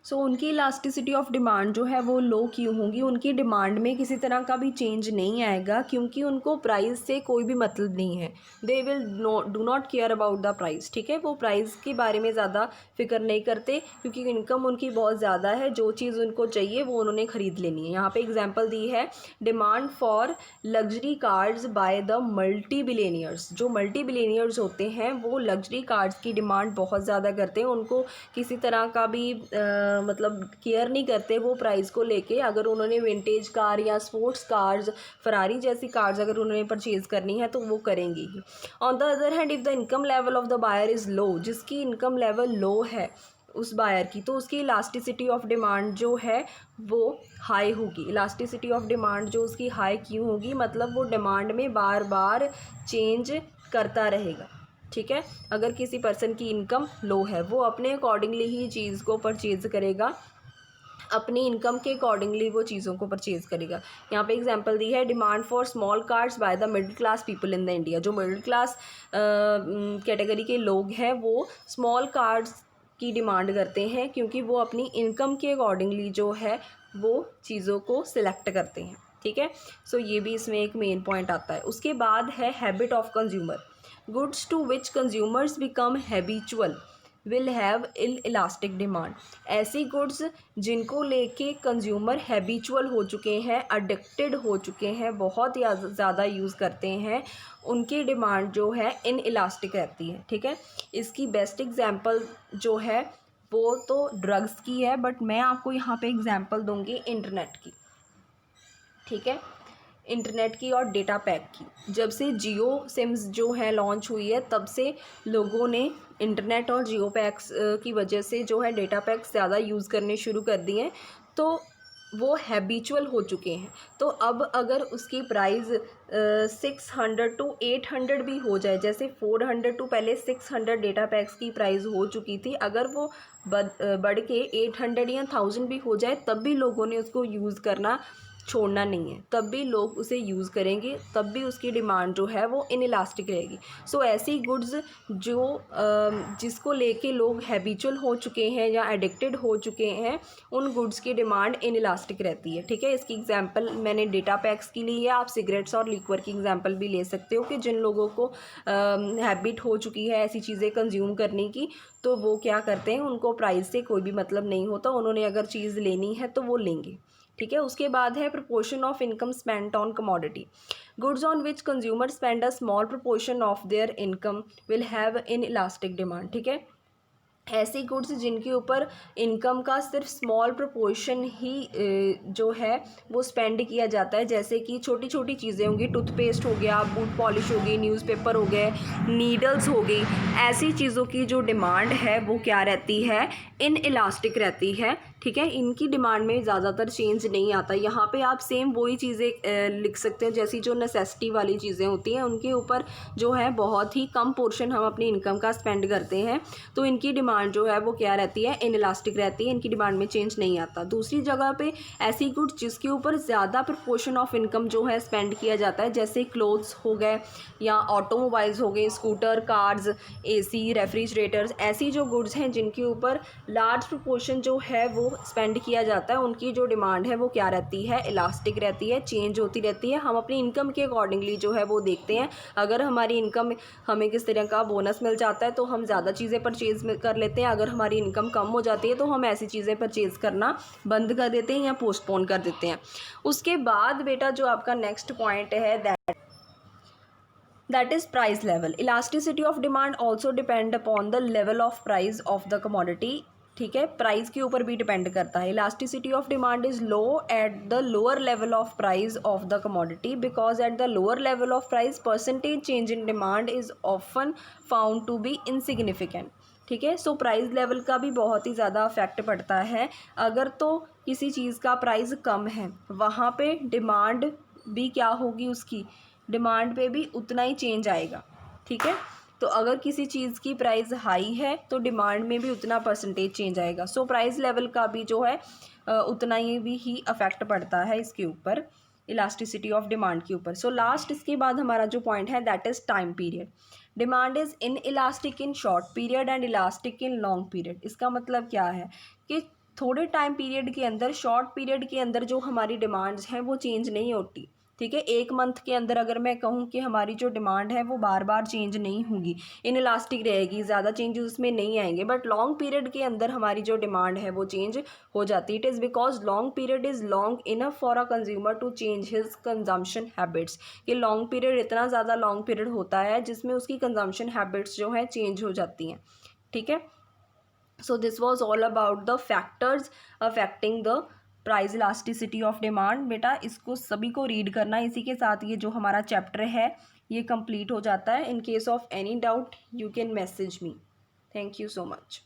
सो उनकी elasticity of demand जो है वो लो क्यों होगी, उनकी डिमांड में किसी तरह का भी चेंज नहीं आएगा क्योंकि उनको प्राइस से कोई भी मतलब नहीं है। They will do not care about the price, ठीक है, वो प्राइस के बारे में ज़्यादा फिक्र नहीं करते क्योंकि इनकम उनकी बहुत ज़्यादा है, जो चीज़ उनको चाहिए वो उन्होंने ख़रीद लेनी है। यहाँ पे एग्जांपल दी है, demand for luxury cars by the multi billionaires. जो मल्टी बिलियनियर्स होते हैं वो लग्जरी कार्स की डिमांड बहुत ज़्यादा करते हैं, उनको किसी तरह का भी मतलब केयर नहीं करते वो प्राइस को लेके। अगर उन्होंने विंटेज कार या स्पोर्ट्स कार्स, फरारी जैसी कार्स अगर उन्होंने परचेज़ करनी है तो वो करेंगे ही। On the other hand, if the income level of the buyer is low, जिसकी इनकम लेवल लो है उस बायर की, तो उसकी इलास्टिसिटी ऑफ डिमांड जो है वो हाई होगी। इलास्टिसिटी ऑफ डिमांड जो उसकी हाई क्यों होगी, मतलब वो डिमांड में बार बार चेंज करता रहेगा, ठीक है। अगर किसी पर्सन की इनकम लो है वो अपने अकॉर्डिंगली ही चीज़ को परचेज़ करेगा, अपनी इनकम के अकॉर्डिंगली वो चीज़ों को परचेज़ करेगा। यहाँ पे एग्जांपल दी है, demand for small cars by the middle class people in the India. जो मिडिल क्लास कैटेगरी के लोग हैं वो स्मॉल कार्स की डिमांड करते हैं क्योंकि वो अपनी इनकम के अकॉर्डिंगली जो है वो चीज़ों को सिलेक्ट करते हैं, ठीक है। सो ये भी इसमें एक मेन पॉइंट आता है। उसके बाद है habit of consumer. Goods to which consumers become habitual will have inelastic demand. ऐसी गुड्स जिनको लेके कंज्यूमर हैबिचुअल हो चुके हैं, अडिक्टेड हो चुके हैं, बहुत ही ज़्यादा यूज़ करते हैं, उनकी डिमांड जो है इन इलास्टिक रहती है, ठीक है। इसकी बेस्ट एग्जांपल जो है वो तो ड्रग्स की है, बट मैं आपको यहाँ पे एग्जांपल दूंगी इंटरनेट की, ठीक है, इंटरनेट की और डेटा पैक की। जब से जियो सिम्स जो है लॉन्च हुई है तब से लोगों ने इंटरनेट और जियो पैक्स की वजह से जो है डेटा पैक्स ज़्यादा यूज़ करने शुरू कर दिए हैं, तो वो हैबिचुअल हो चुके हैं। तो अब अगर उसकी प्राइस 600 टू 800 भी हो जाए, जैसे 400 टू पहले 600 डेटा पैक्स की प्राइस हो चुकी थी, अगर वो बढ़ के 800 या 1000 भी हो जाए तब भी लोगों ने उसको यूज़ करना छोड़ना नहीं है, तब भी लोग उसे यूज़ करेंगे, तब भी उसकी डिमांड जो है वो इनइलास्टिक रहेगी। सो ऐसी गुड्स जो जिसको लेके लोग हैबिचुअल हो चुके हैं या एडिक्टेड हो चुके हैं, उन गुड्स की डिमांड इनइलास्टिक रहती है, ठीक है। इसकी एग्जांपल मैंने डेटा पैक्स की ली है, आप सिगरेट्स और लिक्वर की एग्जांपल भी ले सकते हो कि जिन लोगों को हैबिट हो चुकी है ऐसी चीज़ें कंज्यूम करने की, तो वो क्या करते हैं, उनको प्राइस से कोई भी मतलब नहीं होता, उन्होंने अगर चीज़ लेनी है तो वो लेंगे, ठीक है। उसके बाद है proportion of income spent on commodity. Goods on which consumer spend a small proportion of their income will have in elastic demand, ठीक है। ऐसी गुड्स जिनके ऊपर इनकम का सिर्फ स्मॉल प्रपोर्शन ही जो है वो स्पेंड किया जाता है, जैसे कि छोटी छोटी चीज़ें होंगी, टूथपेस्ट हो गया, बूट पॉलिश हो गई, न्यूज़पेपर हो गए, नीडल्स हो गई, ऐसी चीज़ों की जो डिमांड है वो क्या रहती है, इन इलास्टिक रहती है, ठीक है। इनकी डिमांड में ज़्यादातर चेंज नहीं आता। यहाँ पे आप सेम वही चीज़ें लिख सकते हैं, जैसी जो नेसेसिटी वाली चीज़ें होती हैं उनके ऊपर जो है बहुत ही कम पोर्शन हम अपनी इनकम का स्पेंड करते हैं, तो इनकी डिमांड जो है वो क्या रहती है, इनइलास्टिक रहती है, इनकी डिमांड में चेंज नहीं आता। दूसरी जगह पे ऐसी गुड्स जिसके ऊपर ज़्यादा प्रपोर्शन ऑफ इनकम जो है स्पेंड किया जाता है, जैसे क्लोथ्स हो गए या ऑटोमोबाइल्स हो गए, स्कूटर, कार्स, एसी, रेफ्रिजरेटर्स, ऐसी जो गुड्स हैं जिनके ऊपर लार्ज प्रपोर्शन जो है वो स्पेंड किया जाता है, उनकी जो डिमांड है वो क्या रहती है, इलास्टिक रहती है, चेंज होती रहती है। हम अपनी इनकम के अकॉर्डिंगली जो है वो देखते हैं, अगर हमारी इनकम हमें किस तरह का बोनस मिल जाता है तो हम ज़्यादा चीज़ें परचेज़ कर लेते हैं, अगर हमारी इनकम कम हो जाती है तो हम ऐसी चीज़ें परचेज़ करना बंद कर देते हैं या पोस्टपोन कर देते हैं। उसके बाद बेटा जो आपका नेक्स्ट पॉइंट है that is price level. Elasticity of demand also depend upon the level of price of the commodity, ठीक है, प्राइस के ऊपर भी डिपेंड करता है। Elasticity of demand is low at the lower level of price of the commodity because at the lower level of price percentage change in demand is often found to be insignificant, ठीक है। So price level का भी बहुत ही ज़्यादा effect पड़ता है। अगर तो किसी चीज़ का प्राइस कम है वहाँ पे डिमांड भी क्या होगी, उसकी डिमांड पे भी उतना ही चेंज आएगा, ठीक है। तो अगर किसी चीज़ की प्राइस हाई है तो डिमांड में भी उतना परसेंटेज चेंज आएगा। सो प्राइस लेवल का भी जो है उतना ही अफेक्ट पड़ता है इसके ऊपर, इलास्टिसिटी ऑफ डिमांड के ऊपर। सो लास्ट इसके बाद हमारा जो पॉइंट है that is time period. Demand is in elastic in short period and elastic in long period. इसका मतलब क्या है कि थोड़े टाइम पीरियड के अंदर, शॉर्ट पीरियड के अंदर जो हमारी डिमांड्स हैं वो चेंज नहीं होती, ठीक है। एक मंथ के अंदर अगर मैं कहूँ कि हमारी जो डिमांड है वो बार बार चेंज नहीं होगी, इनइलास्टिक रहेगी, ज़्यादा चेंजेस उसमें नहीं आएंगे, बट लॉन्ग पीरियड के अंदर हमारी जो डिमांड है वो चेंज हो जाती है। It is because long period is long enough for a consumer to change his consumption habits. कि लॉन्ग पीरियड इतना ज़्यादा लॉन्ग पीरियड होता है जिसमें उसकी कंजम्पशन हैबिट्स जो है चेंज हो जाती हैं, ठीक है। So this was all about the factors affecting the price elasticity of demand. बेटा इसको सभी को रीड करना, इसी के साथ ये जो हमारा चैप्टर है ये कंप्लीट हो जाता है। In case of any doubt you can message me. Thank you so much.